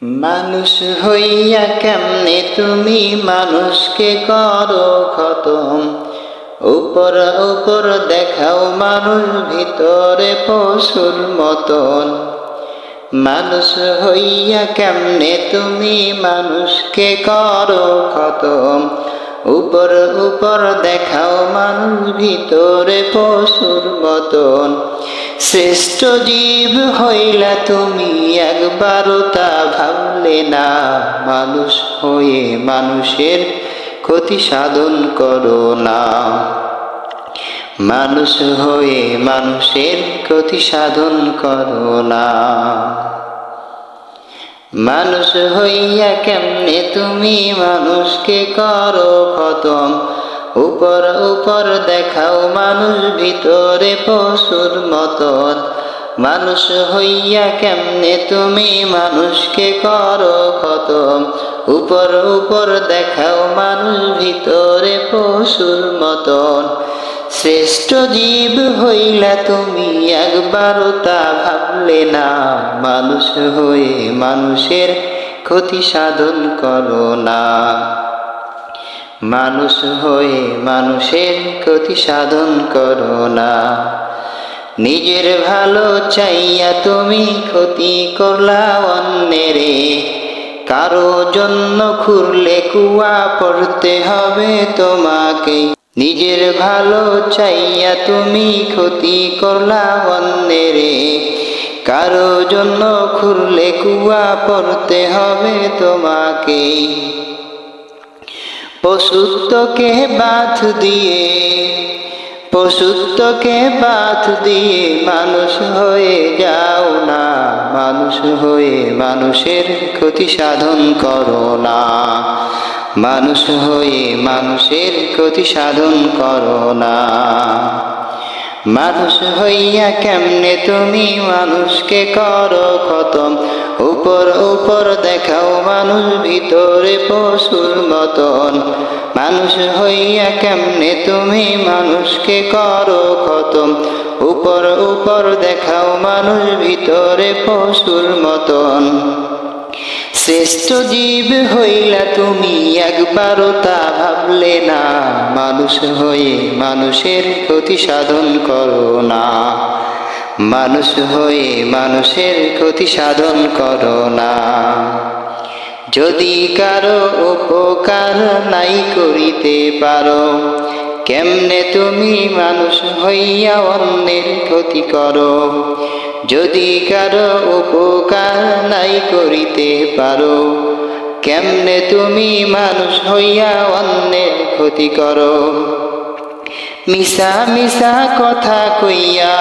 মানুষ হইয়া কেমনে তুমি মানুষকে করো খতম। উপর উপর দেখাও মানুষ, ভিতরে পশুর মতন। মানুষ হইয়া কেমনে তুমি মানুষকে করো খতম। উপর উপর দেখাও মানুষ, ভিতরে পশুর মতন। শ্রেষ্ঠ জীব হইলা তুমি, একবারও তা ভাবলে না। মানুষ হয়ে মানুষের ক্ষতি সাধন করো না। মানুষ হয়ে মানুষের ক্ষতি সাধন করো না। মানুষ হইয়া কেমনে তুমি মানুষকে করো খতম। উপর উপর দেখাও মানুষ, ভিতরে পশুর মতন। মানুষ হইয়া কেমনে তুমি মানুষকে করো খতম। উপর উপর দেখাও মানুষ, ভিতরে পশুর মতন। শ্রেষ্ঠ জীব হইলা তুমি, একবারও তা ভাবলে না। মানুষ হয়ে মানুষের ক্ষতি সাধন করো না। মানুষ হয়ে মানুষের ক্ষতি সাধন করো না। নিজের ভালো চাইয়া তুমি ক্ষতি করলা অন্যেরে। কারো জন্য খুঁড়লে কুয়া, পড়তে হবে তোমাকে। নিজের ভালো চাইয়া তুমি ক্ষতি করলা অন্যেরে। কারো জন্য খুঁড়লে কুয়া, পড়তে হবে তোমাকে। পশুত্বকে বাঁধ দিয়ে, পশুত্বকে বাঁধ দিয়ে মানুষ হয়ে যাও না। মানুষ হয়ে মানুষের ক্ষতি সাধন করো না। মানুষ হয়ে মানুষের ক্ষতি সাধন করো না। মানুষ হইয়া কেমনে তুমি মানুষকে করো খতম। উপর উপর দেখাও মানুষ, ভিতরে পশুর মতন। মানুষ হইয়া কেমনে তুমি মানুষকে করো খতম। উপর উপর দেখাও মানুষ, ভিতরে পশুর মতন। শ্রেষ্ঠ জীব হইলা তুমি, একবারও তা ভাবলে না। মানুষ হয়ে মানুষের ক্ষতি সাধন করো না। মানুষ হয়ে মানুষের ক্ষতি সাধন করো না। যদি কারো উপকার নাই করিতে পারো, কেমনে তুমি মানুষ হইয়া অন্যের ক্ষতি করো। যদি কারো উপকার নাই করিতে পারো, কেমনে তুমি মানুষ হইয়া অন্যের ক্ষতি করো। মিশা মিশা কথা কইয়া,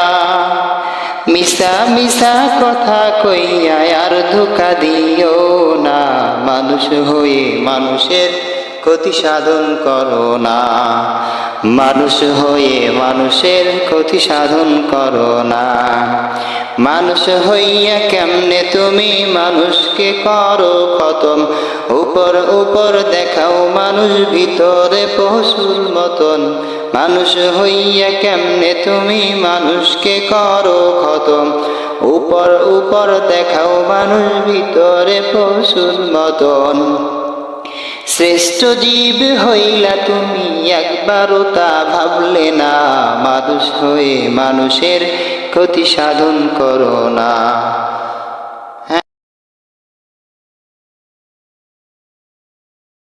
মিশা মিশা কথা কইয়া আর ধোঁকা দিও না। মানুষ হয়ে মানুষের ক্ষতি সাধন করো না। মানুষ হয়ে মানুষের ক্ষতি সাধন করো না। মানুষ হইয়া কেমনে তুমি মানুষকে করো খতম। উপর উপর দেখাও মানুষ, ভিতরে পশুর মতন। মানুষ হইয়া কেমনে তুমি মানুষকে করো খতম। উপর উপর দেখাও মানুষ, ভিতরে পশুর মতন। শ্রেষ্ঠ জীব হইলা তুমি, একবারও তা ভাবলে না। মানুষ হয়ে মানুষের ক্ষতি সাধন করো না।